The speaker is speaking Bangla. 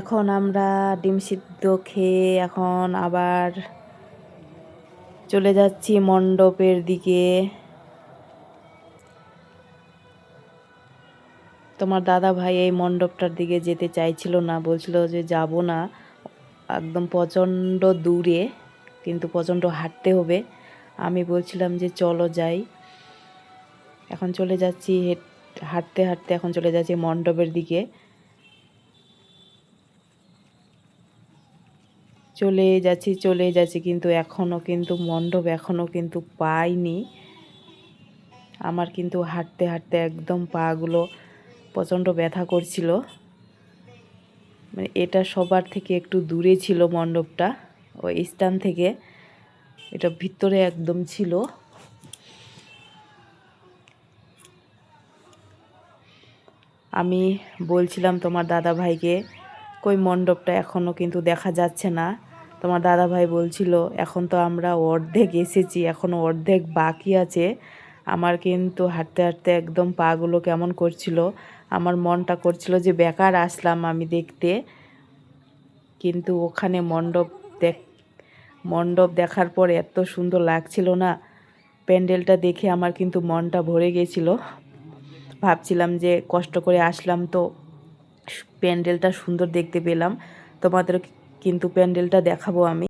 এখন আমরা ডিম সিদ্ধ খেয়ে এখন আবার চলে যাচ্ছি মণ্ডপের দিকে। তোমার দাদা ভাই এই মণ্ডপটার দিকে যেতে চাইছিল না, বলছিল যে যাব না, একদম প্রচণ্ড দূরে, কিন্তু প্রচণ্ড হাঁটতে হবে। আমি বলছিলাম যে চলো যাই। এখন চলে যাচ্ছি হাঁটতে হাঁটতে, এখন চলে যাচ্ছি মণ্ডপের দিকে। চলে যাচ্ছি কিন্তু এখনও কিন্তু মণ্ডপ এখনও কিন্তু পাইনি। আমার কিন্তু হাঁটতে হাঁটতে একদম পাগুলো প্রচণ্ড ব্যথা করছিল। মানে এটা সবার থেকে একটু দূরে ছিল মণ্ডপটা, ওই স্থান থেকে, এটা ভিতরে একদম ছিল। আমি বলছিলাম তোমার দাদা ভাইকে, কই মণ্ডপটা এখনও কিন্তু দেখা যাচ্ছে না। তোমার দাদা ভাই বলছিল এখন তো আমরা অর্ধেক এসেছি, এখনও অর্ধেক বাকি আছে। আমার কিন্তু হাঁটতে হাঁটতে একদম পাগুলো কেমন করছিল, আমার মনটা করছিল যে বেকার আসলাম আমি দেখতে। কিন্তু ওখানে মণ্ডপ দেখার পর এত সুন্দর লাগছিল না, প্যান্ডেলটা দেখে আমার কিন্তু মনটা ভরে গেছিল। ভাবছিলাম যে কষ্ট করে আসলাম তো প্যান্ডেলটা সুন্দর দেখতে পেলাম, তোমাদের কিন্তু প্যান্ডেলটা দেখাবো আমি।